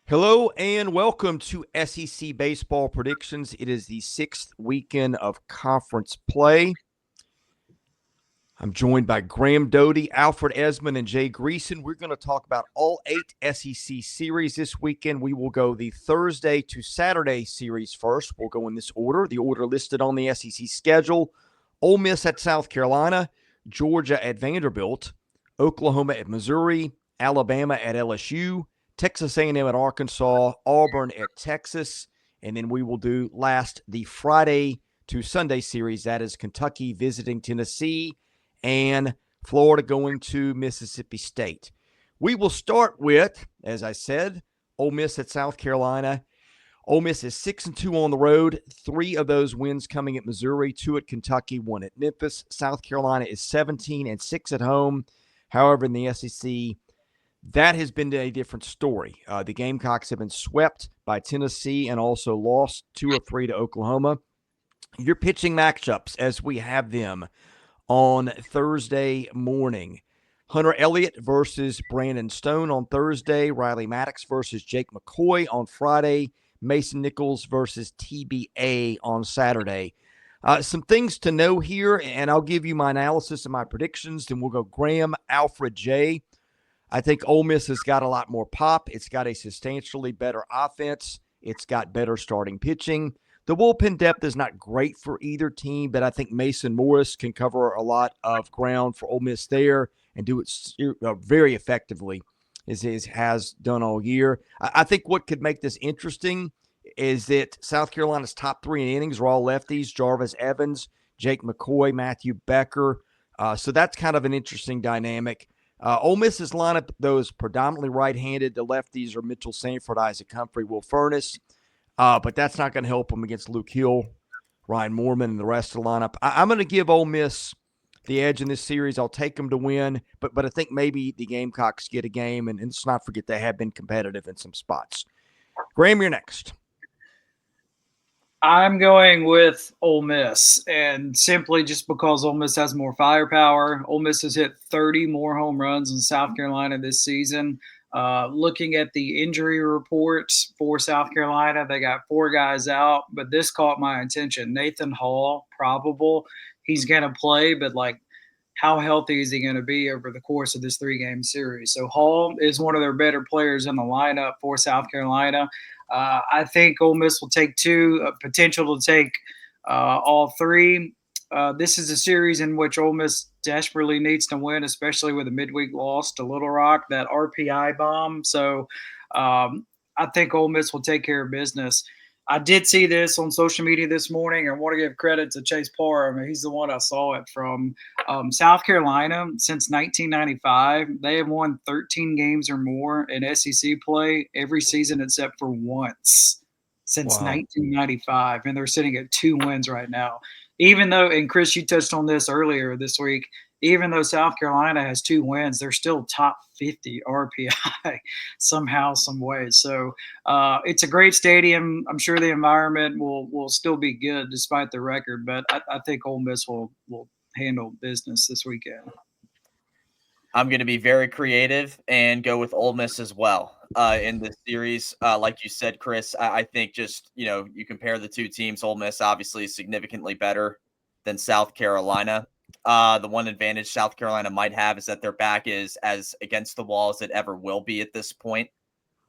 Hello and welcome to SEC Baseball Predictions. It is the sixth weekend of conference play. I'm joined by Graham Doty, Alfred Esmond, and Jay Greason. We're going to talk about all 8 SEC series this weekend. We will go the Thursday to Saturday series first. We'll go in this order, the order listed on the SEC schedule. Ole Miss at South Carolina, Georgia at Vanderbilt, Oklahoma at Missouri, Alabama at LSU, Texas A&M at Arkansas, Auburn at Texas, and then we will do last the Friday to Sunday series. That is Kentucky visiting Tennessee and Florida going to Mississippi State. We will start with, as I said, Ole Miss at South Carolina. Ole Miss is 6-2 on the road. 3 of those wins coming at Missouri, 2 at Kentucky, 1 at Memphis. South Carolina is 17-6 at home. However, in the SEC, that has been a different story. The Gamecocks have been swept by Tennessee and also lost 2 of 3 to Oklahoma. Your pitching matchups as we have them on Thursday morning. Hunter Elliott versus Brandon Stone on Thursday. Riley Maddox versus Jake McCoy on Friday. Mason Nichols versus TBA on Saturday. Some things to know here, and I'll give you my analysis and my predictions. Then we'll go Graham, Alfred, Jay. I think Ole Miss has got a lot more pop. It's got a substantially better offense. It's got better starting pitching. The bullpen depth is not great for either team, but I think Mason Morris can cover a lot of ground for Ole Miss there and do it very effectively, as he has done all year. I think what could make this interesting is that South Carolina's top 3 in innings are all lefties: Jarvis Evans, Jake McCoy, Matthew Becker. So that's kind of an interesting dynamic. Ole Miss's lineup, though, is predominantly right-handed. The lefties are Mitchell Sanford, Isaac Humphrey, Will Furnace. But that's not going to help them against Luke Hill, Ryan Moorman, and the rest of the lineup. I'm going to give Ole Miss the edge in this series. I'll take them to win, but I think maybe the Gamecocks get a game, and let's not forget they have been competitive in some spots. Graham, you're next. I'm going with Ole Miss, and simply just because Ole Miss has more firepower. Ole Miss has hit 30 more home runs in South Carolina this season. Looking at the injury reports for South Carolina, they got 4 guys out, but this caught my attention. Nathan Hall, probable. He's going to play, but how healthy is he going to be over the course of this 3-game series? So Hall is one of their better players in the lineup for South Carolina. I think Ole Miss will take 2, potential to take all 3. This is a series in which Ole Miss desperately needs to win, especially with a midweek loss to Little Rock, that RPI bomb. So I think Ole Miss will take care of business. I did see this on social media this morning. I want to give credit to Chase Parham. He's the one I saw it from. South Carolina, since 1995, they have won 13 games or more in SEC play every season except for once since 1995. And they're sitting at 2 wins right now. Even though, and Chris, you touched on this earlier this week, even though South Carolina has 2 wins, they're still top 50 RPI somehow, some way. So it's a great stadium. I'm sure the environment will still be good despite the record, but I think Ole Miss will handle business this weekend. I'm going to be very creative and go with Ole Miss as well in this series. Like you said, Chris, I think just, you compare the 2 teams. Ole Miss obviously is significantly better than South Carolina. The one advantage South Carolina might have is that their back is as against the wall as it ever will be at this point.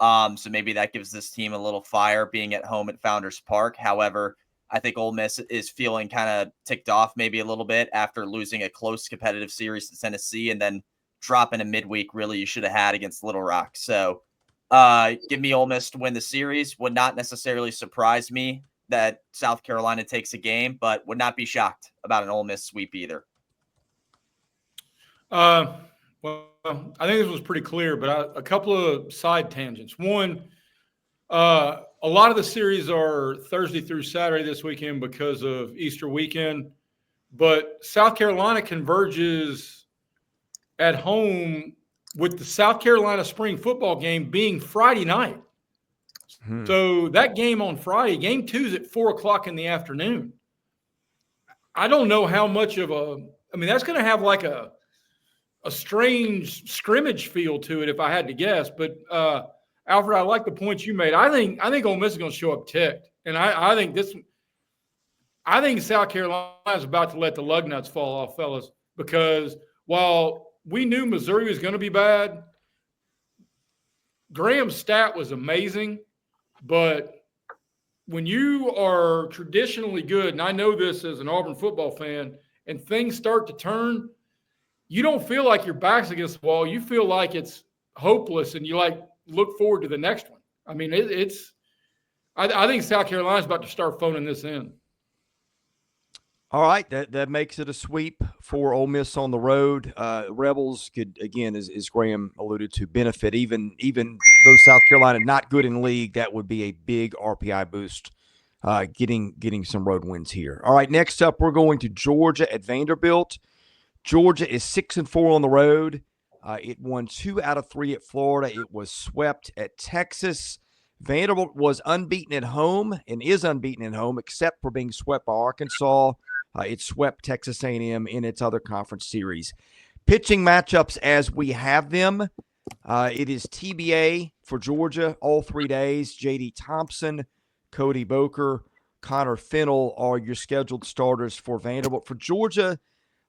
So maybe that gives this team a little fire being at home at Founders Park. However, I think Ole Miss is feeling kind of ticked off maybe a little bit after losing a close competitive series to Tennessee and then dropping a midweek really you should have had against Little Rock. So give me Ole Miss to win the series. Would not necessarily surprise me that South Carolina takes a game, but would not be shocked about an Ole Miss sweep either. Well, I think this was pretty clear, but a couple of side tangents. One, a lot of the series are Thursday through Saturday this weekend because of Easter weekend, but South Carolina converges at home with the South Carolina spring football game being Friday night. So that game on Friday, game 2 is at 4:00 in the afternoon. I don't know how much of that's going to have like a strange scrimmage feel to it if I had to guess, but Alfred, I like the points you made. I think Ole Miss is going to show up ticked, and I think South Carolina is about to let the lug nuts fall off, fellas, because while we knew Missouri was going to be bad, Graham's stat was amazing, but when you are traditionally good, and I know this as an Auburn football fan, and things start to turn, you don't feel like your back's against the wall. You feel like it's hopeless, and you look forward to the next one. I mean, I think South Carolina's about to start phoning this in. All right, that makes it a sweep for Ole Miss on the road. Rebels could, again, as Graham alluded to, benefit. Even though South Carolina not good in league, that would be a big RPI boost, getting some road wins here. All right, next up, we're going to Georgia at Vanderbilt. Georgia is 6-4 on the road. It won 2 out of 3 at Florida. It was swept at Texas. Vanderbilt was unbeaten at home and is unbeaten at home, except for being swept by Arkansas. It swept Texas A&M in its other conference series. Pitching matchups as we have them. It is TBA for Georgia all 3 days. J.D. Thompson, Cody Boker, Connor Fennell are your scheduled starters for Vanderbilt. For Georgia,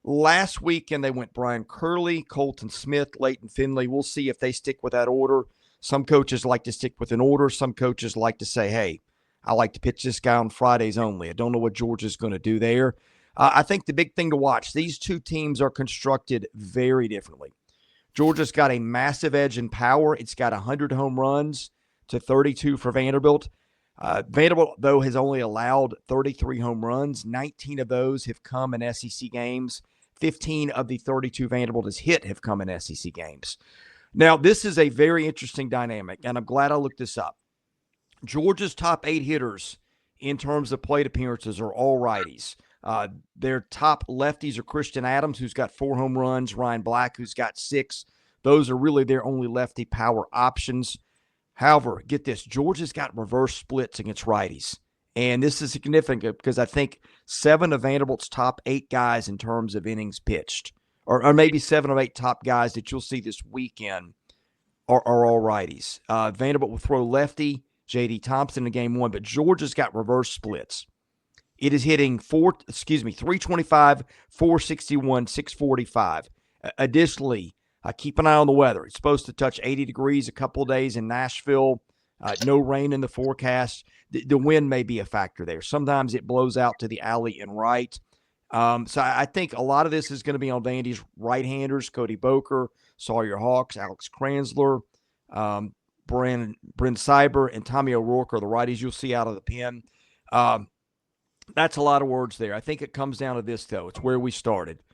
last weekend they went Brian Curley, Colton Smith, Leighton Finley. We'll see if they stick with that order. Some coaches like to stick with an order. Some coaches like to say, hey, I like to pitch this guy on Fridays only. I don't know what Georgia's going to do there. I think the big thing to watch, these two teams are constructed very differently. Georgia's got a massive edge in power. It's got 100 home runs to 32 for Vanderbilt. Vanderbilt, though, has only allowed 33 home runs. 19 of those have come in SEC games. 15 of the 32 Vanderbilt has hit have come in SEC games. Now, this is a very interesting dynamic, and I'm glad I looked this up. Georgia's top 8 hitters in terms of plate appearances are all righties. Their top lefties are Christian Adams, who's got 4 home runs, Ryan Black, who's got 6. Those are really their only lefty power options. However, get this, Georgia's got reverse splits against righties. And this is significant because I think 7 of Vanderbilt's top 8 guys in terms of innings pitched, or maybe 7 or 8 top guys that you'll see this weekend are all righties. Vanderbilt will throw lefty J.D. Thompson in game 1, but Georgia's got reverse splits. It is hitting 325, 461, 645. Additionally, keep an eye on the weather. It's supposed to touch 80 degrees a couple of days in Nashville. No rain in the forecast. The wind may be a factor there. Sometimes it blows out to the alley and right. So I think a lot of this is going to be on Vandy's right-handers, Cody Boker, Sawyer Hawks, Alex Kranzler, Bryn Cyber, and Tommy O'Rourke are the righties you'll see out of the pen. That's a lot of words there. I think it comes down to this, though. It's where we started.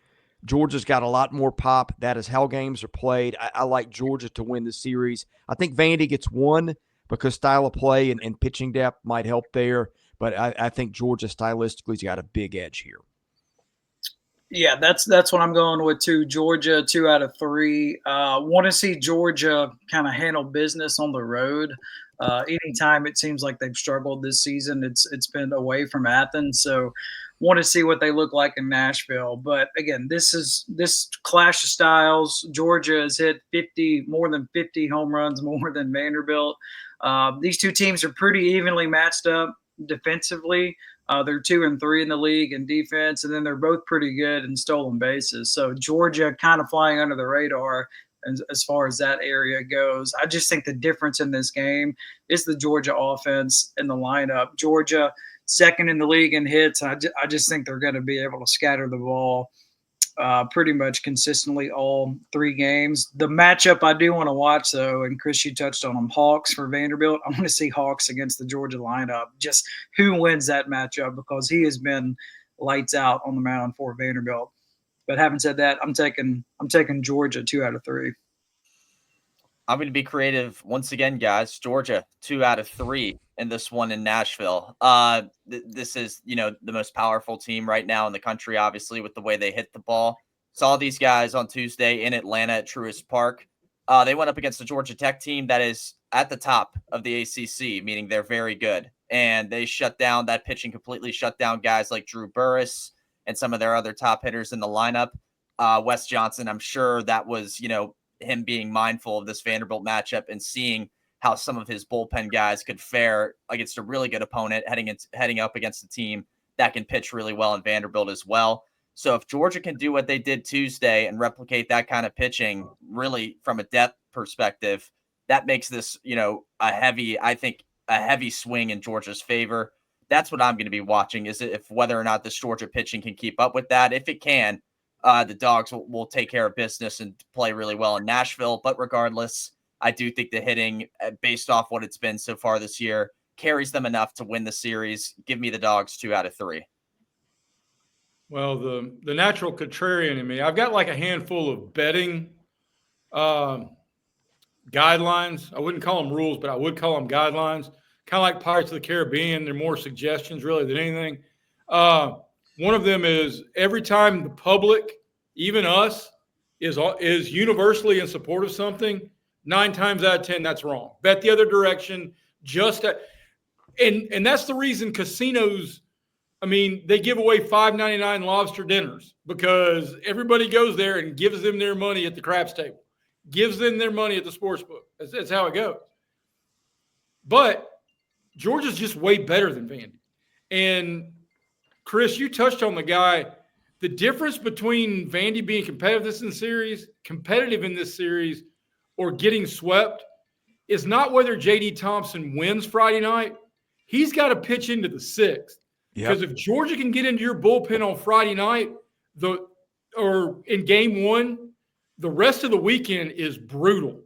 Georgia's got a lot more pop. That is how games are played. I like Georgia to win the series. I think Vandy gets 1 because style of play and pitching depth might help there. But I think Georgia stylistically has got a big edge here. Yeah, that's what I'm going with too. Georgia, 2 out of 3. Want to see Georgia kind of handle business on the road. Anytime it seems like they've struggled this season, it's been away from Athens. So want to see what they look like in Nashville. But again, this clash of styles. Georgia has hit more than 50 home runs more than Vanderbilt. These two teams are pretty evenly matched up defensively. They're 2 and 3 in the league in defense, and then they're both pretty good in stolen bases. So Georgia kind of flying under the radar as far as that area goes. I just think the difference in this game is the Georgia offense and the lineup. Georgia, 2nd in the league in hits. I just think they're going to be able to scatter the ball pretty much consistently all 3 games. The matchup I do want to watch, though, and Chris, you touched on them, Hawks for Vanderbilt. I want to see Hawks against the Georgia lineup. Just who wins that matchup, because he has been lights out on the mound for Vanderbilt. But having said that, I'm taking Georgia 2 out of 3. I'm going to be creative once again, guys. Georgia, 2 out of 3 in this one in Nashville. This is, the most powerful team right now in the country, obviously, with the way they hit the ball. Saw these guys on Tuesday in Atlanta at Truist Park. They went up against the Georgia Tech team that is at the top of the ACC, meaning they're very good. And they shut down that pitching, completely shut down guys like Drew Burris and some of their other top hitters in the lineup. Wes Johnson, I'm sure that was, him being mindful of this Vanderbilt matchup and seeing how some of his bullpen guys could fare against a really good opponent heading up against a team that can pitch really well in Vanderbilt as well. So if Georgia can do what they did Tuesday and replicate that kind of pitching, really from a depth perspective, that makes this, a heavy swing in Georgia's favor. That's what I'm going to be watching, is if whether or not this Georgia pitching can keep up with that. If it can, the Dogs will take care of business and play really well in Nashville. But regardless, I do think the hitting, based off what it's been so far this year, carries them enough to win the series. Give me the Dogs 2 out of 3. Well, the natural contrarian in me, I've got like a handful of betting guidelines. I wouldn't call them rules, but I would call them guidelines. Kind of like Pirates of the Caribbean. They're more suggestions really than anything. One of them is every time the public, even us, is universally in support of something, 9 times out of 10, that's wrong. Bet the other direction. And that's the reason casinos, they give away $5.99 lobster dinners because everybody goes there and gives them their money at the craps table, gives them their money at the sports book. That's how it goes. But Georgia's just way better than Vandy. And Chris, you touched on the guy. The difference between Vandy being competitive in this series, or getting swept is not whether J.D. Thompson wins Friday night. He's got to pitch into the 6th. Because if Georgia can get into your bullpen on Friday night, or in game 1, the rest of the weekend is brutal.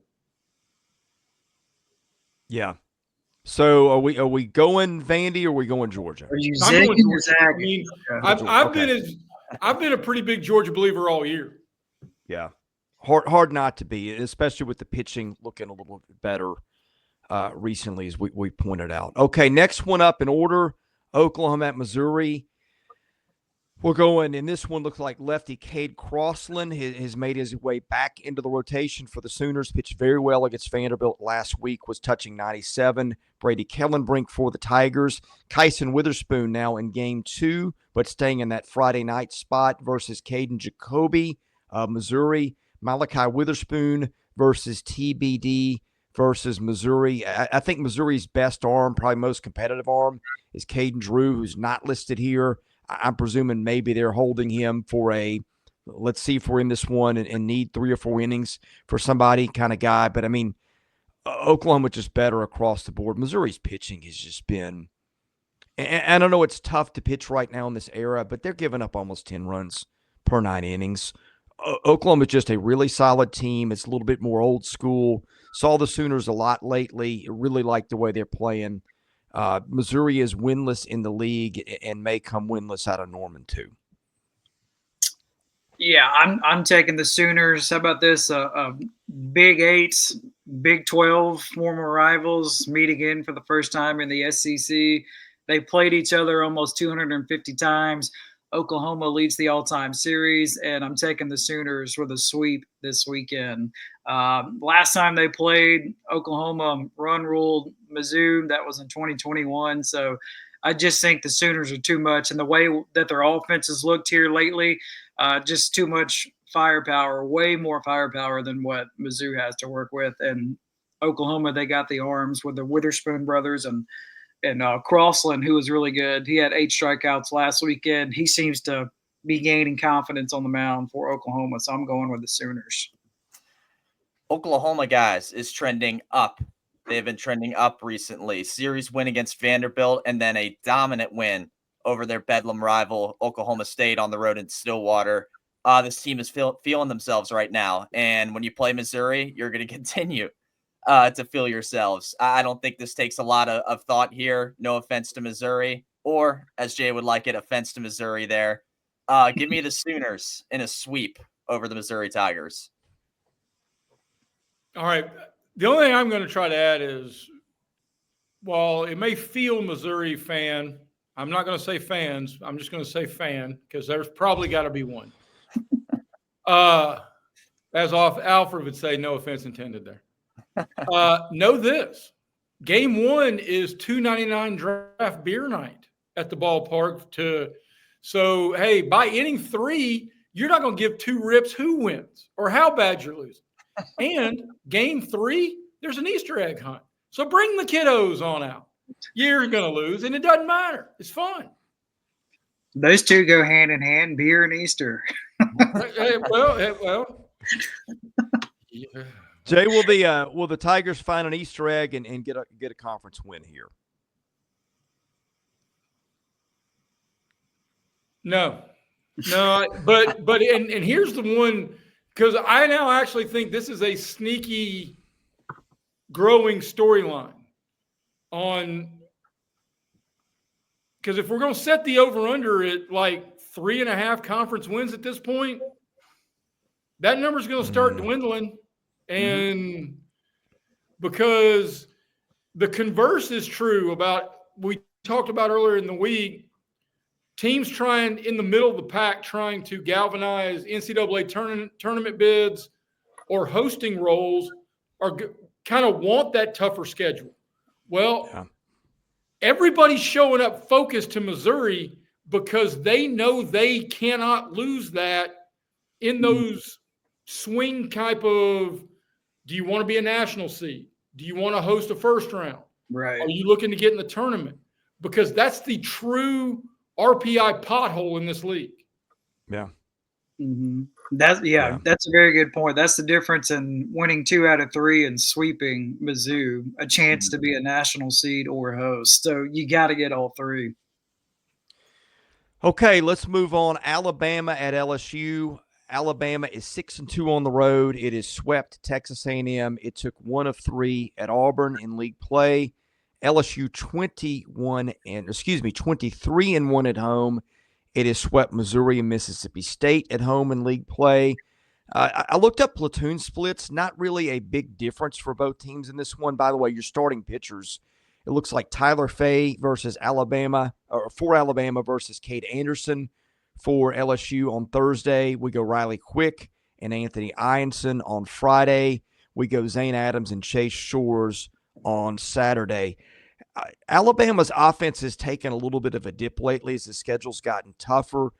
Yeah. So are we going Vandy or are we going Georgia? Are you I'm going zigging or Georgia. zagging? I've been a pretty big Georgia believer all year. Yeah. Hard not to be, especially with the pitching looking a little bit better recently, as we pointed out. Okay, next one up in order, Oklahoma at Missouri. We're going, and this one looks like lefty Cade Crossland has made his way back into the rotation for the Sooners. Pitched very well against Vanderbilt last week, was touching 97. Brady Kellenbrink for the Tigers. Kyson Witherspoon now in game 2, but staying in that Friday night spot versus Caden Jacoby, Missouri. Malachi Witherspoon versus TBD versus Missouri. I think Missouri's best arm, probably most competitive arm, is Caden Drew, who's not listed here. I'm presuming maybe they're holding him for let's see if we're in this one and need 3 or 4 innings for somebody kind of guy. But, Oklahoma just better across the board. Missouri's pitching has just been – and I don't know, it's tough to pitch right now in this era, but they're giving up almost 10 runs per 9 innings. Oklahoma's just a really solid team. It's a little bit more old school. Saw the Sooners a lot lately. Really like the way they're playing. Missouri is winless in the league and may come winless out of Norman too. Yeah, I'm taking the Sooners. How about this? Big 8, Big 12 former rivals meet again for the first time in the SEC. They played each other almost 250 times. Oklahoma leads the all-time series, and I'm taking the Sooners with a sweep this weekend. Last time they played, Oklahoma run-ruled Mizzou. That was in 2021. So I just think the Sooners are too much. And the way that their offense has looked here lately, just too much firepower, way more firepower than what Mizzou has to work with. And Oklahoma, they got the arms with the Witherspoon brothers and Crossland, who was really good. He had 8 strikeouts last weekend. He seems to be gaining confidence on the mound for Oklahoma, so I'm going with the Sooners. Oklahoma, guys, is trending up. They've been trending up recently. Series win against Vanderbilt and then a dominant win over their Bedlam rival, Oklahoma State, on the road in Stillwater. This team is feeling themselves right now. And when you play Missouri, you're going to continue to feel yourselves. I don't think this takes a lot of thought here. No offense to Missouri, or as Jay would like it, offense to Missouri there. Give me the Sooners in a sweep over the Missouri Tigers. All right. The only thing I'm going to try to add is, while it may feel Missouri fan, I'm not going to say fans. I'm just going to say fan, because there's probably got to be one. As Alfred would say, no offense intended there. Know this. Game 1 is $2.99 draft beer night at the ballpark. So, hey, by inning 3, you're not going to give 2 rips who wins or how bad you're losing. And game 3, there's an Easter egg hunt. So bring the kiddos on out. You're going to lose, and it doesn't matter. It's fun. Those two go hand in hand, beer and Easter. Well. Yeah. Jay, will the Tigers find an Easter egg and get a conference win here? No, but here's the one, because I now actually think this is a sneaky growing storyline because if we're going to set the over-under at like 3.5 conference wins at this point, that number is going to start dwindling. And because the converse is true about, we talked about earlier in the week, teams trying in the middle of the pack, trying to galvanize NCAA tournament bids or hosting roles are kind of want that tougher schedule. Well, everybody's showing up focused to Missouri because they know they cannot lose that in those swing type of, do you want to be a national seed? Do you want to host a first round? Right. Are you looking to get in the tournament? Because that's the true RPI pothole in this league. Yeah. Mm-hmm. That's a very good point. That's the difference in winning 2 out of 3 and sweeping Mizzou, a chance to be a national seed or host. So you got to get all 3. Okay, let's move on. Alabama at LSU. Alabama is 6-2 on the road. It has swept Texas A&M. It took 1 of 3 at Auburn in league play. LSU 23-1 at home. It has swept Missouri and Mississippi State at home in league play. I looked up platoon splits. Not really a big difference for both teams in this one. By the way, your starting pitchers, it looks like Tyler Fay versus Alabama, or for Alabama versus Cade Anderson. For LSU on Thursday, we go Riley Quick and Anthony Ianson. On Friday, we go Zane Adams and Chase Shores on Saturday. Alabama's offense has taken a little bit of a dip lately as the schedule's gotten tougher.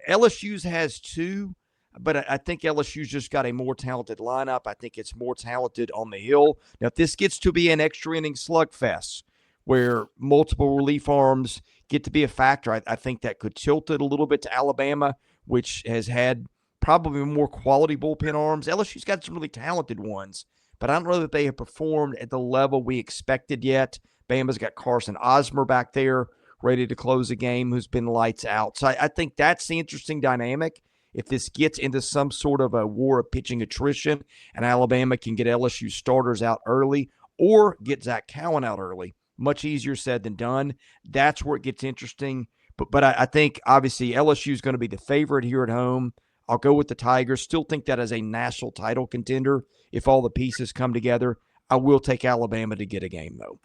LSU's has too, but I think LSU's just got a more talented lineup. I think it's more talented on the hill. Now, if this gets to be an extra inning slugfest where multiple relief arms get to be a factor, I think that could tilt it a little bit to Alabama, which has had probably more quality bullpen arms. LSU's got some really talented ones, but I don't know that they have performed at the level we expected yet. Bama's got Carson Osmer back there ready to close a game, who's been lights out. So I think that's the interesting dynamic. If this gets into some sort of a war of pitching attrition and Alabama can get LSU starters out early or get Zach Cowan out early, much easier said than done. That's where it gets interesting. But I think, obviously, LSU is going to be the favorite here at home. I'll go with the Tigers. Still think that as a national title contender, if all the pieces come together. I will take Alabama to get a game, though.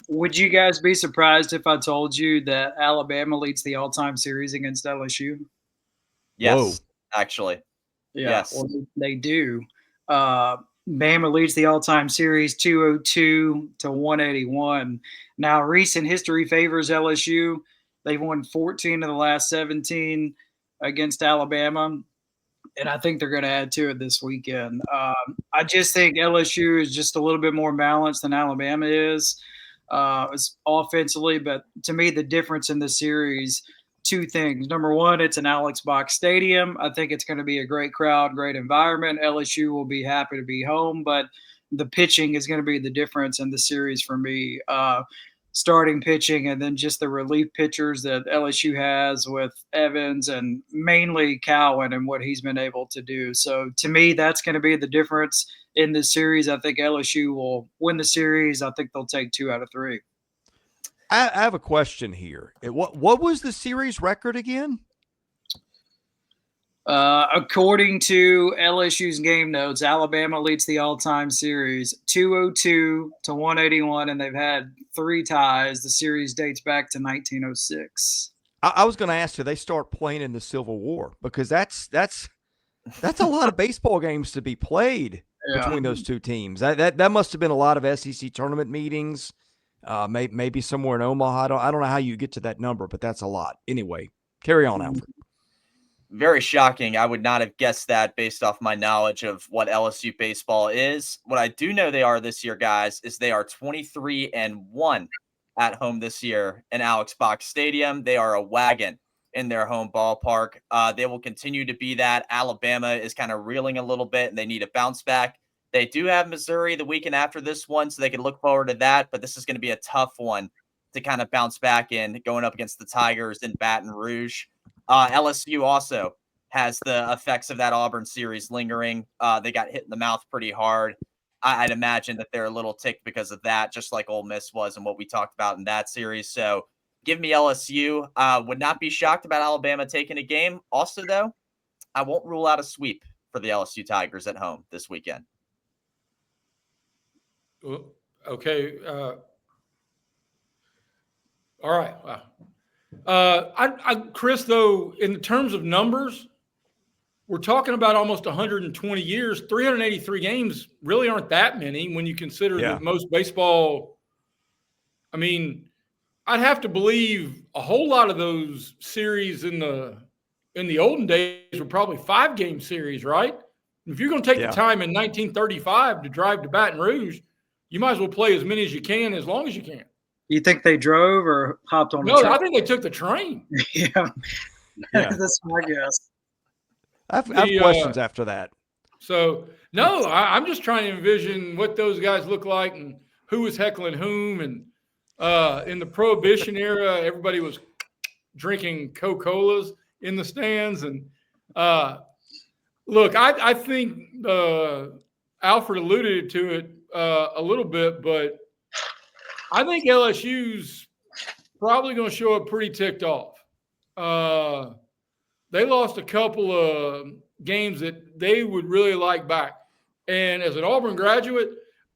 Would you guys be surprised if I told you that Alabama leads the all-time series against LSU? Yes, Whoa. Actually. Yeah, Yes. well, they do. Bama leads the all-time series 202-181. Now, recent history favors LSU. They've won 14 of the last 17 against Alabama, and I think they're going to add to it this weekend. I just think LSU is just a little bit more balanced than Alabama is offensively, but to me, the difference in the series, 2 things. Number one, it's an Alex Box Stadium. I think it's going to be a great crowd, great environment. LSU will be happy to be home, but the pitching is going to be the difference in the series for me. Starting pitching and then just the relief pitchers that LSU has with Evans and mainly Cowan and what he's been able to do. So to me, that's going to be the difference in this series. I think LSU will win the series. I think they'll take 2 out of 3. I have a question here. What was the series record again? According to LSU's game notes, Alabama leads the all-time series 202-181, and they've had 3 ties. The series dates back to 1906. I was going to ask, do they start playing in the Civil War? Because that's a lot of baseball games to be played between those 2 teams. That must have been a lot of SEC tournament meetings. Maybe somewhere in Omaha. I don't know how you get to that number, but that's a lot. Anyway, carry on, Alfred. very shocking. I would not have guessed that based off my knowledge of what LSU baseball is. What I do know they are this year, guys, is they are 23-1 at home this year in Alex Box Stadium. They are a wagon in their home ballpark. They will continue to be that. Alabama is kind of reeling a little bit, and they need a bounce back. They do have Missouri the weekend after this one, so they can look forward to that. But this is going to be a tough one to kind of bounce back in, going up against the Tigers in Baton Rouge. LSU also has the effects of that Auburn series lingering. They got hit in the mouth pretty hard. I'd imagine that they're a little ticked because of that, just like Ole Miss was and what we talked about in that series. So give me LSU. Would not be shocked about Alabama taking a game. Also, though, I won't rule out a sweep for the LSU Tigers at home this weekend. Okay. All right. Wow. Chris, though, in terms of numbers, we're talking about almost 120 years. 383 games really aren't that many when you consider that most baseball. I mean, I'd have to believe a whole lot of those series in the olden days were probably 5-game series, right? If you're going to take the time in 1935 to drive to Baton Rouge, you might as well play as many as you can, as long as you can. You think they drove or hopped on the train? train? No, I think they took the train. Yeah. That's my guess. I have questions after that. So, no, I'm just trying to envision what those guys look like and who was heckling whom. And in the Prohibition era, everybody was drinking Coca-Colas in the stands. And look, I think Alfred alluded to it a little bit, but I think LSU's probably going to show up pretty ticked off. They lost a couple of games that they would really like back. And as an Auburn graduate,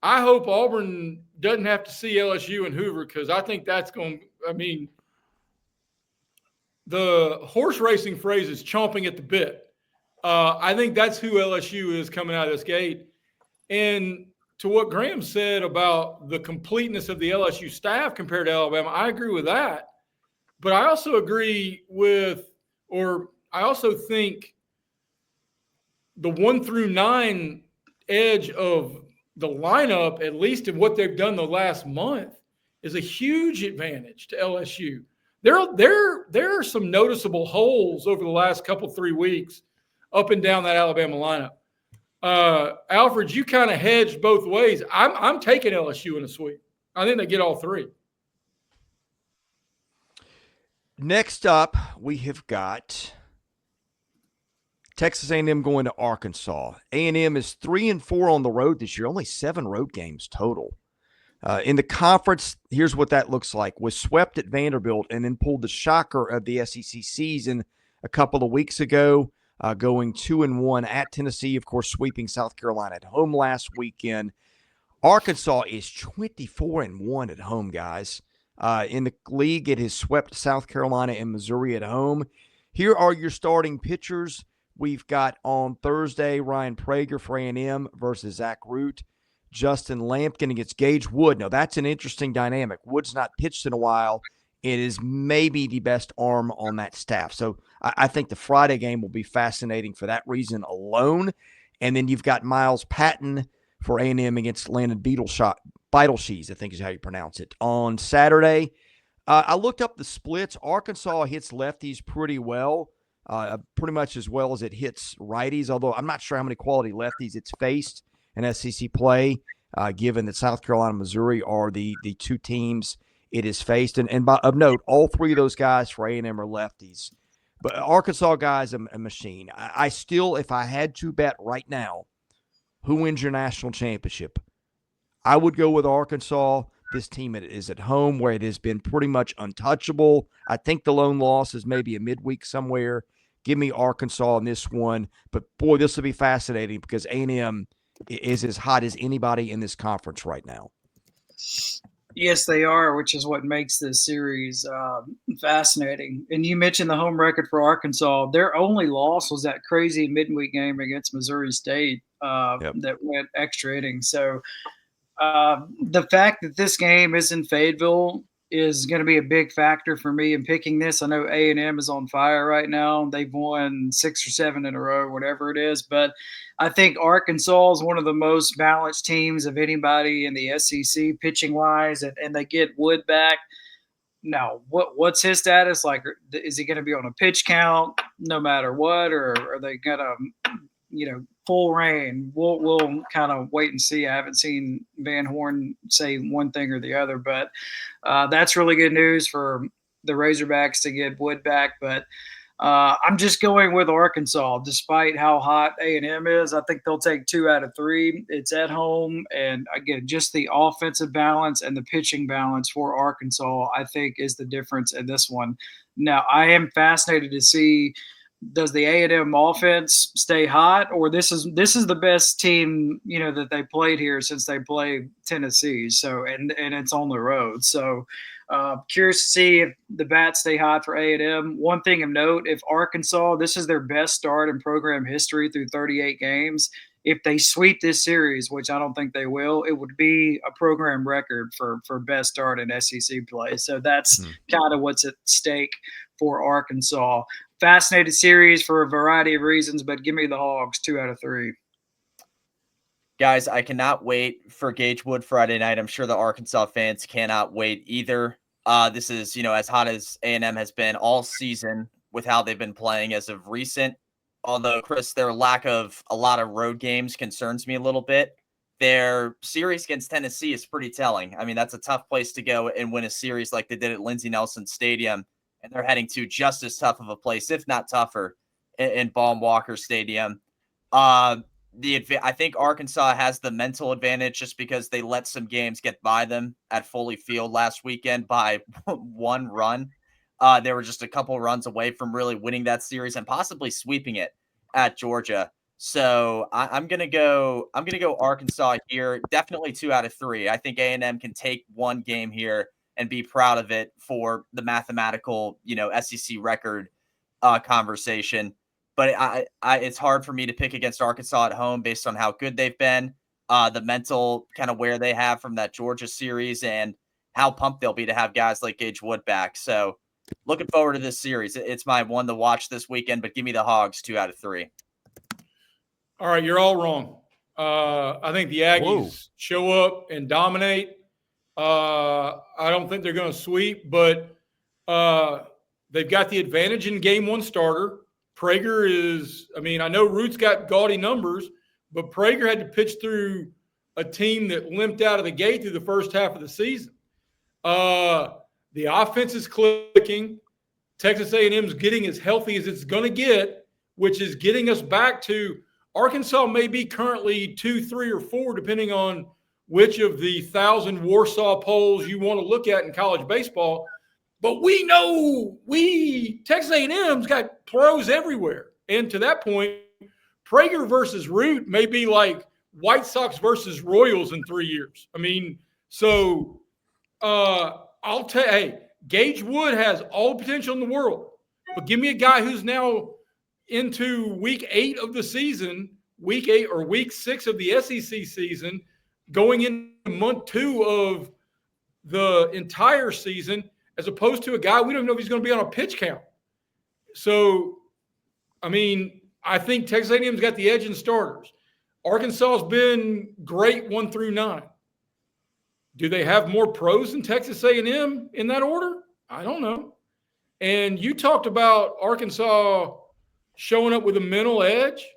I hope Auburn doesn't have to see LSU in Hoover, because I think that's going to – I mean, the horse racing phrase is chomping at the bit. I think that's who LSU is coming out of this gate. And to what Graham said about the completeness of the LSU staff compared to Alabama, I agree with that. But I also agree with – or I also think the 1 through 9 edge of the lineup, at least in what they've done the last month, is a huge advantage to LSU. There are some noticeable holes over the last 3 weeks up and down that Alabama lineup. Alfred, you kind of hedged both ways. I'm taking LSU in a sweep. I think they get all 3. Next up, we have got Texas A&M going to Arkansas. A&M is 3-4 on the road this year, only 7 road games total. In the conference, here's what that looks like. Was swept at Vanderbilt and then pulled the shocker of the SEC season a couple of weeks ago, going 2-1 at Tennessee, of course, sweeping South Carolina at home last weekend. Arkansas is 24-1 at home, guys. In the league, it has swept South Carolina and Missouri at home. Here are your starting pitchers. We've got on Thursday Ryan Prager for A&M versus Zach Root. Justin Lampkin against Gage Wood. Now, that's an interesting dynamic. Wood's not pitched in a while. It is maybe the best arm on that staff. So I think the Friday game will be fascinating for that reason alone. And then you've got Miles Patton for A&M against Landon Beidelshees, I think is how you pronounce it. On Saturday, I looked up the splits. Arkansas hits lefties pretty well. Pretty much as well as it hits righties, although I'm not sure how many quality lefties it's faced in SEC play, given that South Carolina and Missouri are the 2 teams it is faced. And of note, all 3 of those guys for A&M are lefties. But Arkansas guys, a machine. I still, if I had to bet right now, who wins your national championship, I would go with Arkansas. This team is at home where it has been pretty much untouchable. I think the lone loss is maybe a midweek somewhere. Give me Arkansas in this one. But, boy, this will be fascinating because A&M is as hot as anybody in this conference right now. Yes, they are, which is what makes this series fascinating. And you mentioned the home record for Arkansas. Their only loss was that crazy midweek game against Missouri State that went extra innings. So the fact that this game is in Fayetteville is going to be a big factor for me in picking this. I know A&M is on fire right now. They've won 6 or 7 in a row, whatever it is. But I think Arkansas is one of the most balanced teams of anybody in the SEC pitching-wise, and they get Wood back. Now, what's his status? Like, is he going to be on a pitch count no matter what, or are they going to, full reign? We'll kind of wait and see. I haven't seen Van Horn say one thing or the other, but that's really good news for the Razorbacks to get Wood back. But I'm just going with Arkansas, despite how hot A&M is. I think they'll take 2 out of 3. It's at home, and again, just the offensive balance and the pitching balance for Arkansas, I think, is the difference in this one. Now, I am fascinated to see, does the A&M offense stay hot, or this is the best team that they played here since they played Tennessee. So and it's on the road. So curious to see if the bats stay hot for A&M. One thing of note: if Arkansas, this is their best start in program history through 38 games. If they sweep this series, which I don't think they will, it would be a program record for best start in SEC play. So that's kind of what's at stake for Arkansas. Fascinated series for a variety of reasons, but give me the Hogs 2 out of 3. Guys, I cannot wait for Gage Wood Friday night. I'm sure the Arkansas fans cannot wait either. This is, as hot as A&M has been all season with how they've been playing as of recent. Although, Chris, their lack of a lot of road games concerns me a little bit. Their series against Tennessee is pretty telling. I mean, that's a tough place to go and win a series like they did at Lindsey Nelson Stadium. And they're heading to just as tough of a place, if not tougher, in Baum-Walker Stadium. I think Arkansas has the mental advantage just because they let some games get by them at Foley Field last weekend by 1 run. They were just a couple runs away from really winning that series and possibly sweeping it at Georgia. So I'm gonna go Arkansas here. Definitely 2 out of 3. I think A&M can take one game here and be proud of it for the mathematical, SEC record conversation. But it's hard for me to pick against Arkansas at home based on how good they've been, the mental kind of where they have from that Georgia series, and how pumped they'll be to have guys like Gage Wood back. So looking forward to this series. It's my one to watch this weekend, but give me the Hogs 2 out of 3. All right, you're all wrong. I think the Aggies show up and dominate. I don't think they're going to sweep, but they've got the advantage in game 1 starter. Prager is, I know Root's got gaudy numbers, but Prager had to pitch through a team that limped out of the gate through the first half of the season. The offense is clicking. Texas A&M's getting as healthy as it's going to get, which is getting us back to Arkansas may be currently 2, 3, or 4, depending on which of the 1,000 Warsaw polls you want to look at in college baseball. But we know Texas A&M's got pros everywhere. And to that point, Prager versus Root may be like White Sox versus Royals in 3 years. I'll tell you, hey, Gage Wood has all the potential in the world. But give me a guy who's now into week 8 of the season, week 8 or week 6 of the SEC season, going into month 2 of the entire season, as opposed to a guy we don't know if he's going to be on a pitch count. So, I think Texas A&M's got the edge in starters. Arkansas's been great 1 through 9. Do they have more pros than Texas A&M in that order? I don't know. And you talked about Arkansas showing up with a mental edge.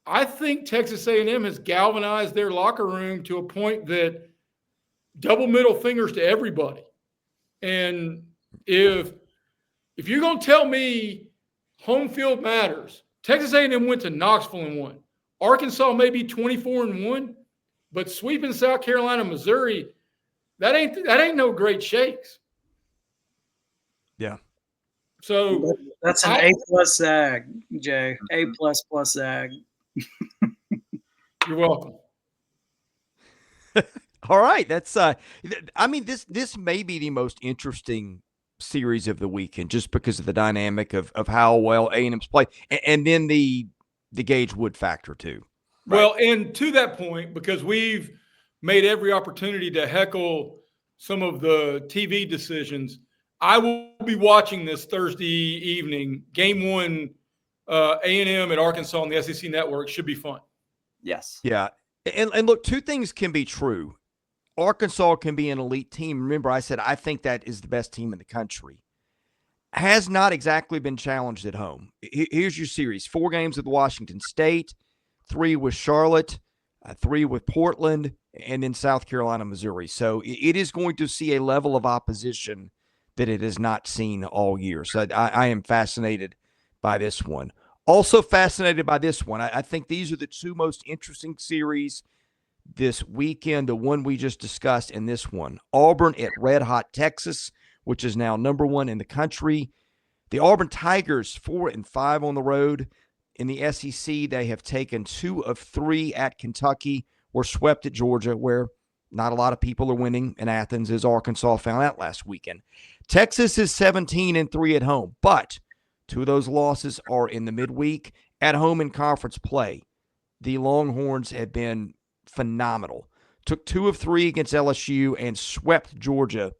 I think Texas A&M has galvanized their locker room to a point that double middle fingers to everybody. And if you're going to tell me home field matters, Texas A&M went to Knoxville and won. Arkansas may be 24-1, but sweeping South Carolina, Missouri, that ain't no great shakes. Yeah. So that's an A+ zag, Jay. A++ zag. You're welcome. All right. That's this may be the most interesting series of the weekend just because of the dynamic of how well A&M's played, and then the Gage Wood factor too. Right? Well, and to that point, because we've made every opportunity to heckle some of the TV decisions. I will be watching this Thursday evening. Game 1, A&M at Arkansas on the SEC Network should be fun. Yes. Yeah. And look, two things can be true. Arkansas can be an elite team. Remember, I said I think that is the best team in the country. Has not exactly been challenged at home. Here's your series. 4 games with Washington State, 3 with Charlotte, 3 with Portland, and then South Carolina, Missouri. So it is going to see a level of opposition that it has not seen all year. So I am fascinated by this one. Also fascinated by this one. I think these are the 2 most interesting series this weekend, the one we just discussed and this one. Auburn at Red Hot Texas, which is now number 1 in the country. The Auburn Tigers, 4-5 on the road. In the SEC, they have taken 2 of 3 at Kentucky, were swept at Georgia, where not a lot of people are winning in Athens, as Arkansas found out last weekend. Texas is 17-3 at home, but 2 of those losses are in the midweek. At home in conference play, the Longhorns have been phenomenal. Took 2 of 3 against LSU and swept Georgia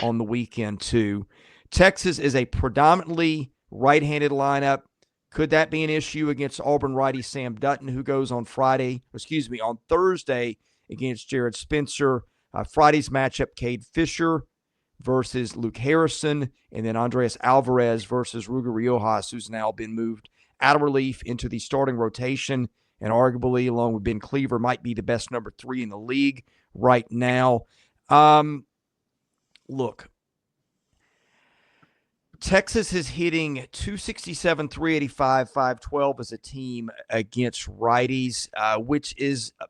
on the weekend too. Texas is a predominantly right-handed lineup. Could that be an issue against Auburn righty Sam Dutton, who goes on Thursday against Jared Spencer? Friday's matchup, Cade Fisher versus Luke Harrison, and then Andres Alvarez versus Ruger Riojas, who's now been moved out of relief into the starting rotation, and arguably, along with Ben Cleaver, might be the best number 3 in the league right now. Look, Texas is hitting 267, 385, 512 as a team against righties, which is, I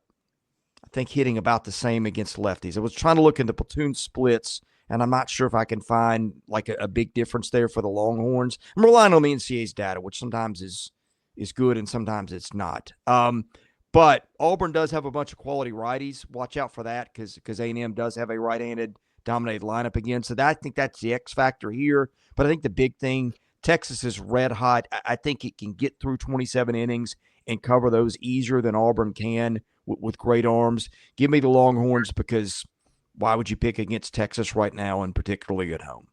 think, hitting about the same against lefties. I was trying to look into platoon splits, and I'm not sure if I can find like a big difference there for the Longhorns. I'm relying on the NCAA's data, which sometimes is good and sometimes it's not. But Auburn does have a bunch of quality righties. Watch out for that because A&M does have a right-handed dominated lineup again. So I think that's the X factor here. But I think the big thing, Texas is red hot. I think it can get through 27 innings and cover those easier than Auburn can with great arms. Give me the Longhorns because why would you pick against Texas right now and particularly at home?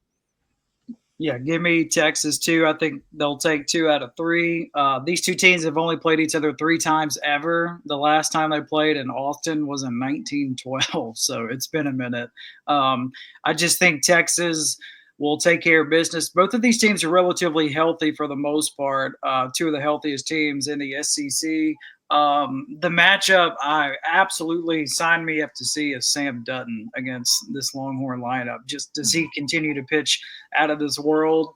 Yeah, give me Texas too. I think they'll take 2 out of 3. These 2 teams have only played each other 3 times ever. The last time they played in Austin was in 1912, so it's been a minute. I just think Texas will take care of business. Both of these teams are relatively healthy for the most part, 2 of the healthiest teams in the SEC. The matchup I absolutely sign me up to see is Sam Dutton against this Longhorn lineup. Just does he continue to pitch out of this world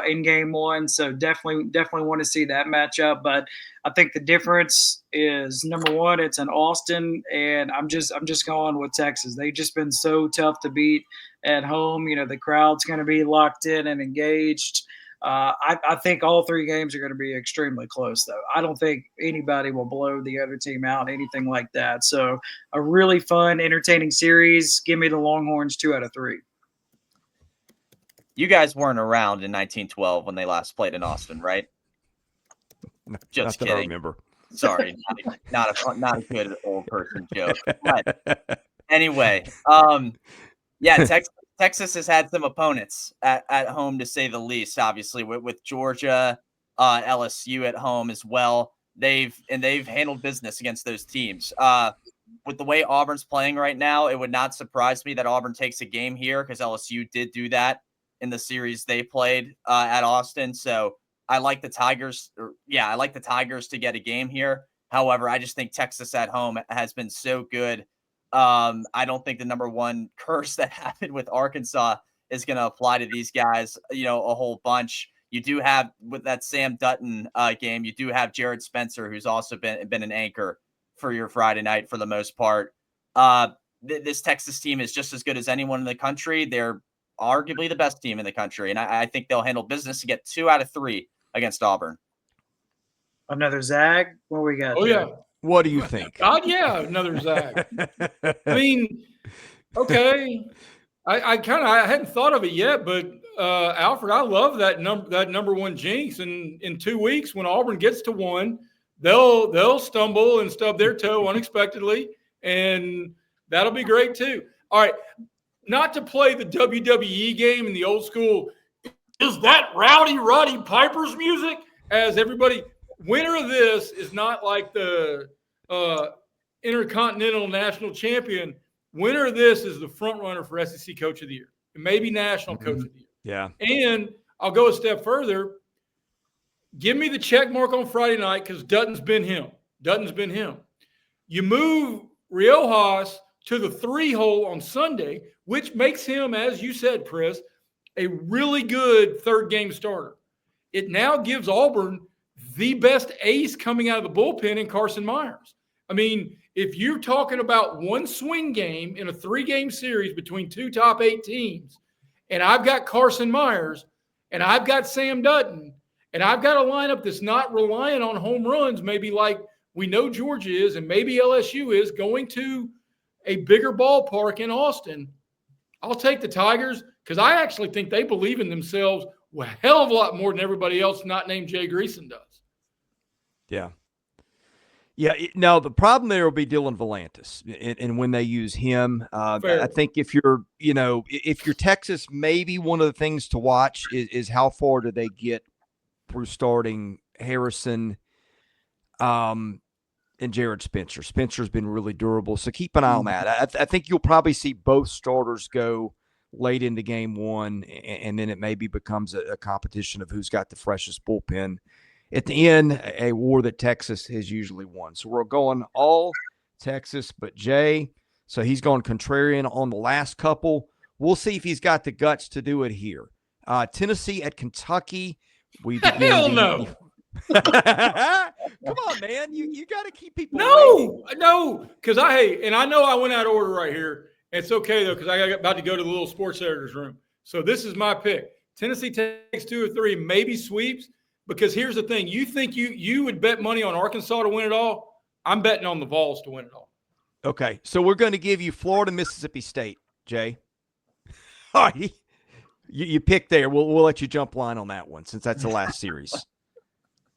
in game 1? So definitely want to see that matchup. But I think the difference is, number 1, it's in Austin, and I'm just going with Texas. They've just been so tough to beat at home. You know, the crowd's going to be locked in and engaged. I think all 3 games are going to be extremely close, though. I don't think anybody will blow the other team out, anything like that. So a really fun, entertaining series. Give me the Longhorns 2 out of 3. You guys weren't around in 1912 when they last played in Austin, right? Just kidding. I remember. Sorry, not a good old person joke. But anyway, yeah, Texas has had some opponents at home, to say the least. Obviously, with Georgia, LSU at home as well. They've handled business against those teams. With the way Auburn's playing right now, it would not surprise me that Auburn takes a game here because LSU did do that in the series they played at Austin. So I like the Tigers. I like the Tigers to get a game here. However, I just think Texas at home has been so good. I don't think the number 1 curse that happened with Arkansas is going to apply to these guys, a whole bunch. You do have, with that Sam Dutton game, you do have Jared Spencer, who's also been an anchor for your Friday night for the most part. This Texas team is just as good as anyone in the country. They're arguably the best team in the country, and I think they'll handle business to get 2 out of 3 against Auburn. Another Zag? What we got? Oh, there? yeah. What do you think? God, yeah, another Zag. I mean, okay. I hadn't thought of it yet, but Alfred, I love that number 1 jinx. And in 2 weeks, when Auburn gets to 1, they'll stumble and stub their toe unexpectedly, and that'll be great too. All right, not to play the WWE game in the old school, is that Rowdy Roddy Piper's music? As everybody, winner of this is not like the Intercontinental National Champion. Winner of this is the front runner for SEC Coach of the Year, and maybe National Coach of the Year. Yeah. And I'll go a step further. Give me the check mark on Friday night because Dutton's been him. You move Riojas to the 3-hole on Sunday, which makes him, as you said, Chris, a really good third-game starter. It now gives Auburn the best ace coming out of the bullpen in Carson Myers. I mean, if you're talking about one swing game in a 3-game series between 2 top 8 teams, and I've got Carson Myers, and I've got Sam Dutton, and I've got a lineup that's not relying on home runs, maybe like we know Georgia is and maybe LSU is, going to a bigger ballpark in Austin, I'll take the Tigers because I actually think they believe in themselves a hell of a lot more than everybody else not named Jay Greason does. Yeah. Yeah. Now, the problem there will be Dylan Volantis. And when they use him, I think if you're Texas, maybe one of the things to watch is how far do they get through starting Harrison and Jared Spencer. Spencer's been really durable, so keep an eye on that. I think you'll probably see both starters go late into game one, and then it maybe becomes a competition of who's got the freshest bullpen. At the end, a war that Texas has usually won. So we're going all Texas but Jay. So he's gone contrarian on the last couple. We'll see if he's got the guts to do it here. Tennessee at Kentucky. Hell no. Come on, man. You got to keep people waiting. No, because I know I went out of order right here. It's okay, though, because I got about to go to the little sports editor's room. So this is my pick. Tennessee takes 2 or 3, maybe sweeps, because here's the thing. You think you would bet money on Arkansas to win it all? I'm betting on the Vols to win it all. Okay, so we're going to give you Florida, Mississippi State, Jay. All right. You pick there. We'll let you jump line on that one since that's the last series.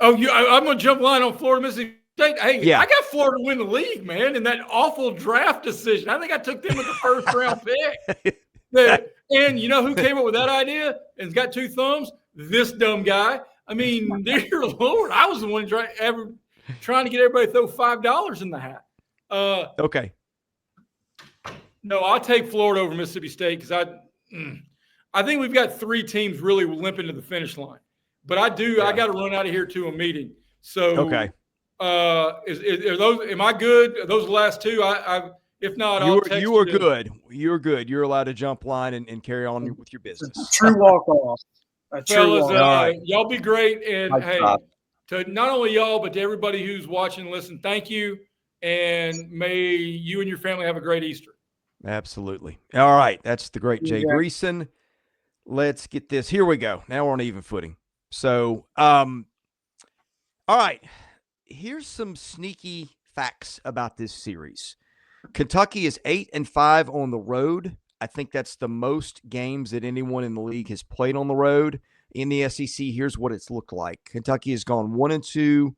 Oh, I'm going to jump line on Florida, Mississippi State. Hey, yeah. I got Florida to win the league, man, in that awful draft decision. I think I took them with the first-round pick. And you know who came up with that idea and's got 2 thumbs? This dumb guy. I mean, dear Lord, I was the one trying to get everybody to throw $5 in the hat. Okay. No, I'll take Florida over Mississippi State because I think we've got 3 teams really limping to the finish line. But I got to run out of here to a meeting. So, okay. Are those? Am I good? Are those the last 2? If not, I'll text you. You are good. You're good. You're allowed to jump line and carry on with your business. True walk off. Fellas, right. Y'all be great. And to not only y'all, but to everybody who's watching and listening, thank you. And may you and your family have a great Easter. Absolutely. All right. That's the great Jay Greason. Let's get this. Here we go. Now we're on even footing. So, all right. Here's some sneaky facts about this series. Kentucky is 8-5 on the road. I think that's the most games that anyone in the league has played on the road in the SEC. Here's what it's looked like. Kentucky has gone 1-2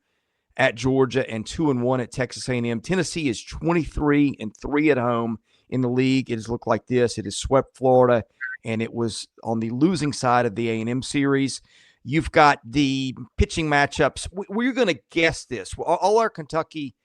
at Georgia and 2-1 at Texas A&M. Tennessee is 23-3 at home in the league. It has looked like this. It has swept Florida, and it was on the losing side of the A&M series. You've got the pitching matchups. We're going to guess this. All our Kentucky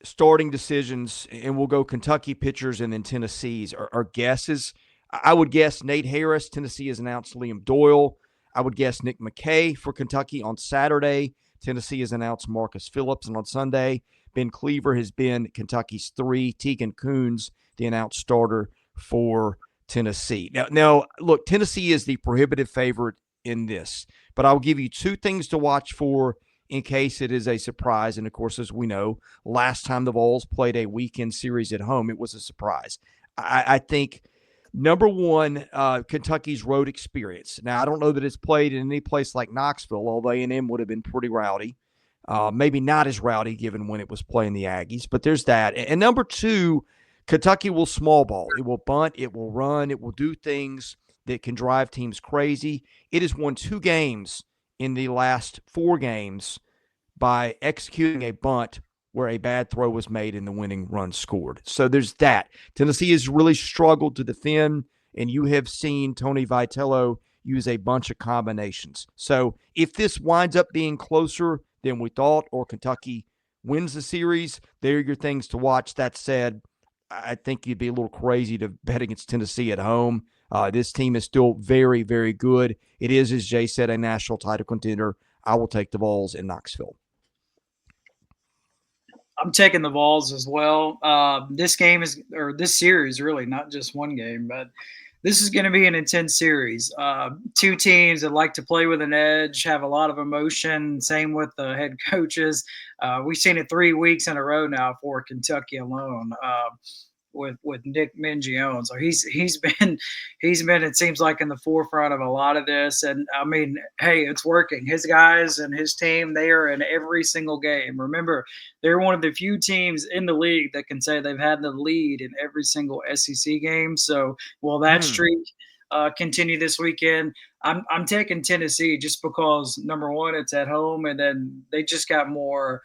starting decisions, and we'll go Kentucky pitchers and then Tennessee's are guesses. I would guess Nate Harris. Tennessee has announced Liam Doyle. I would guess Nick McKay for Kentucky on Saturday. Tennessee has announced Marcus Phillips, and on Sunday, Ben Cleaver has been Kentucky's 3. Tegan Coons, the announced starter for Tennessee. Now, look, Tennessee is the prohibitive favorite in this, but I'll give you 2 things to watch for in case it is a surprise. And of course, as we know, last time the Vols played a weekend series at home, it was a surprise. I think, number one, Kentucky's road experience. Now, I don't know that it's played in any place like Knoxville, although A&M would have been pretty rowdy. Maybe not as rowdy given when it was playing the Aggies, but there's that. And number 2, Kentucky will small ball. It will bunt. It will run. It will do things that can drive teams crazy. It has won 2 games in the last 4 games by executing a bunt where a bad throw was made and the winning run scored. So there's that. Tennessee has really struggled to defend, and you have seen Tony Vitello use a bunch of combinations. So if this winds up being closer than we thought, or Kentucky wins the series, there are your things to watch. That said, I think you'd be a little crazy to bet against Tennessee at home. This team is still very, very good. It is, as Jay said, a national title contender. I will take the Vols in Knoxville. I'm taking the Vols as well. This series, really, not just one game, but this is going to be an intense series. Two teams that like to play with an edge, have a lot of emotion. Same with the head coaches. We've seen it 3 weeks in a row now for Kentucky alone. With Nick Mingione. So he's been it seems like in the forefront of a lot of this. And I mean, hey, it's working. His guys and his team, they are in every single game. Remember, they're one of the few teams in the league that can say they've had the lead in every single SEC game. So will that streak continue this weekend? I'm taking Tennessee just because, number one, it's at home, and then they just got more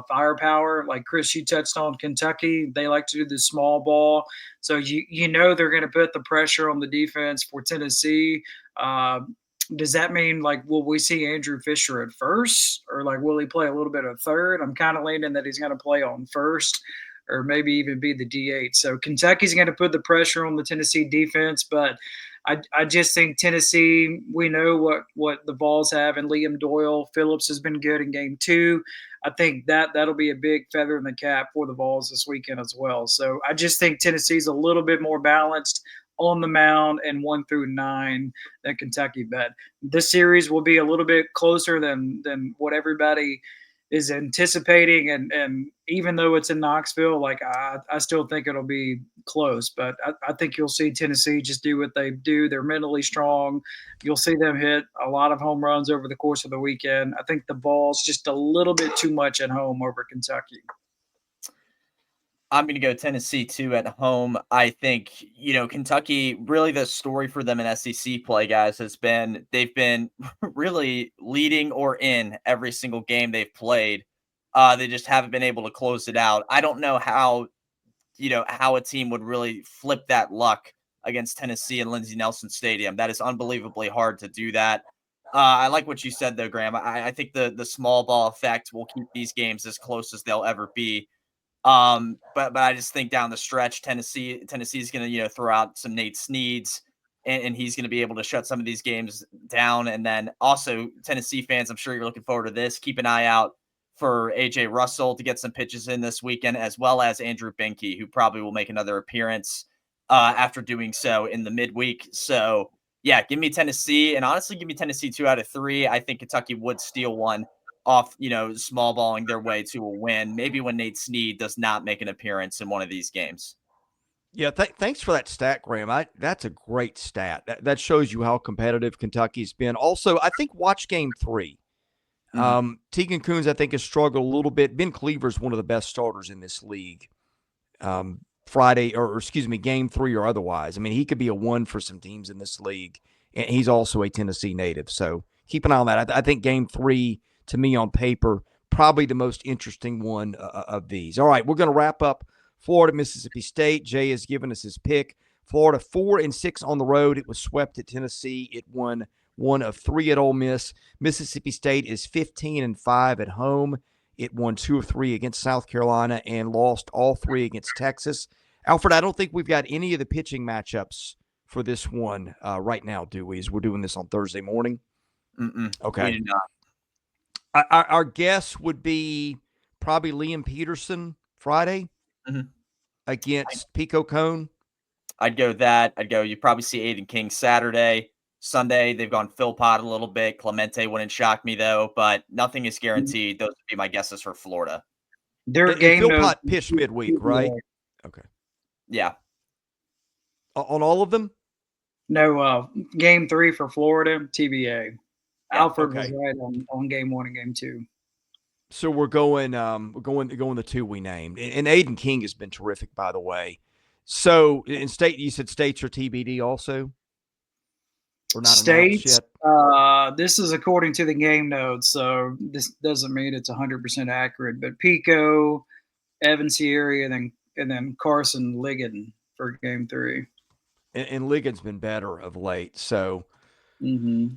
firepower. Like Chris, you touched on Kentucky. They like to do the small ball. So you know they're going to put the pressure on the defense for Tennessee. Does that mean, like, will we see Andrew Fisher at first, or like will he play a little bit of third? I'm kind of leaning that he's going to play on first, or maybe even be the DH. So Kentucky's going to put the pressure on the Tennessee defense, but I just think Tennessee, we know what the Vols have, and Liam Doyle. Phillips has been good in game 2. I think that'll be a big feather in the cap for the Vols this weekend as well. So I just think Tennessee's a little bit more balanced on the mound and 1 through 9 than Kentucky. But this series will be a little bit closer than what everybody is anticipating, and even though it's in Knoxville, like I still think it'll be close. But I think you'll see Tennessee just do what they do. They're mentally strong. You'll see them hit a lot of home runs over the course of the weekend. I think the Vols just a little bit too much at home over Kentucky. I'm going to go Tennessee too at home. I think, Kentucky, really the story for them in SEC play, guys, has been they've been really leading or in every single game they've played. They just haven't been able to close it out. I don't know how a team would really flip that luck against Tennessee in Lindsey Nelson Stadium. That is unbelievably hard to do that. I like what you said, though, Graham. I think the small ball effect will keep these games as close as they'll ever be. But I just think down the stretch, Tennessee's going to, throw out some Nate Sneads, and he's going to be able to shut some of these games down. And then also Tennessee fans, I'm sure you're looking forward to this. Keep an eye out for AJ Russell to get some pitches in this weekend, as well as Andrew Binke, who probably will make another appearance after doing so in the midweek. So yeah, give me Tennessee, and honestly, give me Tennessee 2 out of 3. I think Kentucky would steal one off, small balling their way to a win, maybe when Nate Snead does not make an appearance in one of these games. Yeah, thanks for that stat, Graham. That's a great stat. That shows you how competitive Kentucky's been. Also, I think watch game 3. Tegan Coons, I think, has struggled a little bit. Ben Cleaver's one of the best starters in this league. Game 3 or otherwise. I mean, he could be a 1 for some teams in this league, and he's also a Tennessee native. So keep an eye on that. I think game 3, to me on paper, probably the most interesting one of these. All right, we're going to wrap up Florida, Mississippi State. Jay has given us his pick. Florida 4-6 on the road. It was swept at Tennessee. It won 1 of 3 at Ole Miss. Mississippi State is 15-5 at home. It won 2 of 3 against South Carolina and lost all 3 against Texas. Alfred, I don't think we've got any of the pitching matchups for this one right now, do we? As we're doing this on Thursday morning. Okay. We do not. Our guess would be probably Liam Peterson Friday against Pico Cone. I'd go that. You probably see Aiden King Saturday. Sunday, they've gone Philpott a little bit. Clemente wouldn't shock me, though, but nothing is guaranteed. Those would be my guesses for Florida. Their game Philpott pitched midweek, right? Okay. Yeah. On all of them? No, game 3 for Florida, TBA. Yeah, Alfred was right on game 1 and game 2. So we're going the 2 we named. And Aiden King has been terrific, by the way. So in State, you said States are TBD also? or not States, announced yet? this is according to the game notes, so this doesn't mean it's 100% accurate. But Pico, Evan Sierra, and then Carson Ligon for Game 3. And Ligon's been better of late, so Mm-hmm.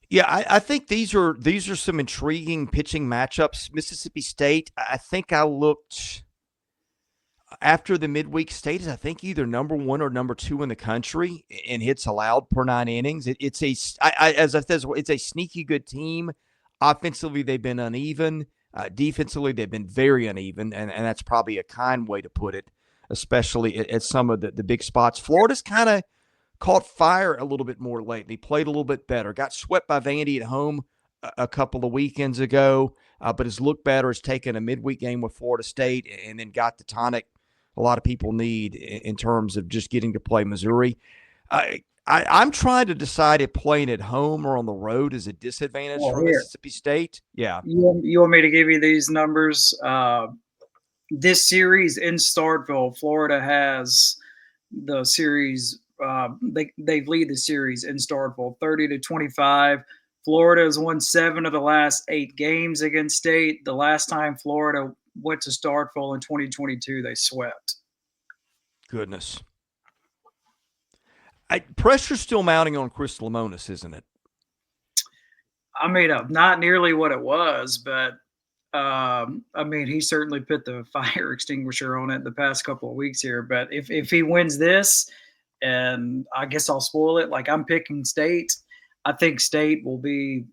yeah, I think these are some intriguing pitching matchups. Mississippi State, I think I looked after the midweek state is, I think, either number 1 or number 2 in the country in hits allowed per 9 innings. It's a sneaky good team. Offensively, they've been uneven. Defensively, they've been very uneven, and that's probably a kind way to put it, especially at some of the big spots. Florida's kind of caught fire a little bit more lately, played a little bit better, got swept by Vandy at home a couple of weekends ago, but has looked better, has taken a midweek game with Florida State, and then got the tonic a lot of people need in terms of just getting to play Missouri. I'm trying to decide if playing at home or on the road is a disadvantage for Mississippi State. Yeah. You want me to give you these numbers? This series in Starkville, Florida has the series. They lead the series in Starkville 30-25. Florida has won 7 of the last 8 games against State. The last time Florida went to Starkville in 2022, they swept. Goodness. Pressure's still mounting on Chris Lemonis, isn't it? I mean, not nearly what it was, but I mean, he certainly put the fire extinguisher on it the past couple of weeks here. But if he wins this, and I guess I'll spoil it, like I'm picking State, I think State will be,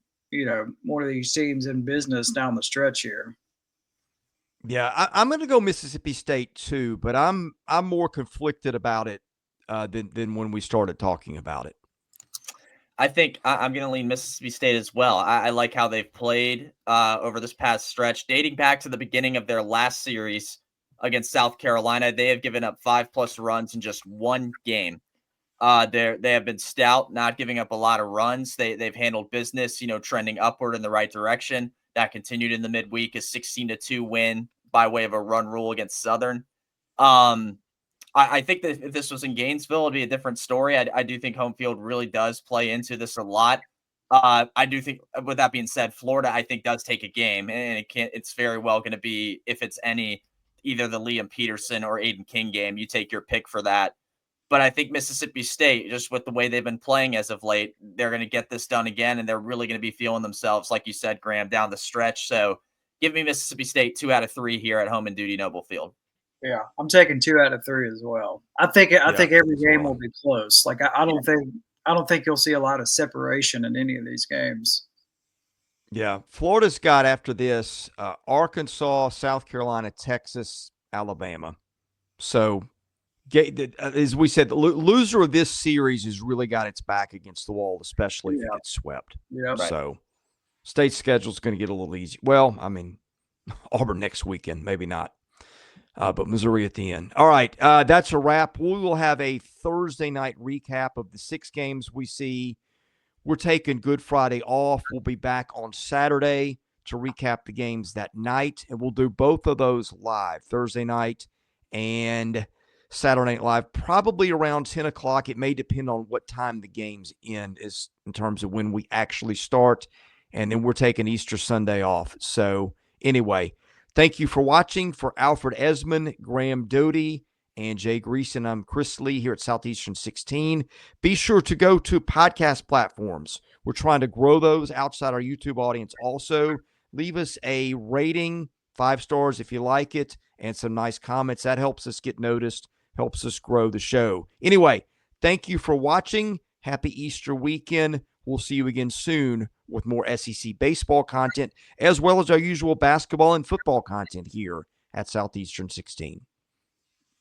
one of these teams in business down the stretch here. Yeah, I'm going to go Mississippi State too, but I'm more conflicted about it than when we started talking about it. I think I'm going to lean Mississippi State as well. I like how they've played over this past stretch, dating back to the beginning of their last series against South Carolina. They have given up 5+ runs in just 1 game. They have been stout, not giving up a lot of runs. They've handled business, trending upward in the right direction. That continued in the midweek, a 16-2 win by way of a run rule against Southern. I think that if this was in Gainesville, it'd be a different story. I do think home field really does play into this a lot. I do think, with that being said, Florida, I think, does take a game, and it's very well going to be, if it's either the Liam Peterson or Aiden King game. You take your pick for that. But I think Mississippi State, just with the way they've been playing as of late, they're going to get this done again, and they're really going to be feeling themselves, like you said, Graham, down the stretch. So give me Mississippi State 2 out of 3 here at home in Duty Noble Field. Yeah, I'm taking 2 out of 3 as well. I think every game will be close. Like I don't think you'll see a lot of separation in any of these games. Yeah, Florida's got after this Arkansas, South Carolina, Texas, Alabama. So, as we said, the loser of this series has really got its back against the wall, especially if it gets swept. Yeah. So, State's schedule is going to get a little easy. Well, I mean, Auburn next weekend, maybe not. But Missouri at the end. All right, that's a wrap. We will have a Thursday night recap of the 6 games we see. We're taking Good Friday off. We'll be back on Saturday to recap the games that night, and we'll do both of those live, Thursday night and Saturday Night Live, probably around 10 o'clock. It may depend on what time the games end is in terms of when we actually start, and then we're taking Easter Sunday off. So anyway, thank you for watching. For Alfred Esmond, Graham Doty, and Jay Greason, I'm Chris Lee here at Southeastern 16. Be sure to go to podcast platforms. We're trying to grow those outside our YouTube audience also. Leave us a rating, 5 stars if you like it, and some nice comments. That helps us get noticed, helps us grow the show. Anyway, thank you for watching. Happy Easter weekend. We'll see you again soon with more SEC baseball content, as well as our usual basketball and football content here at Southeastern 16.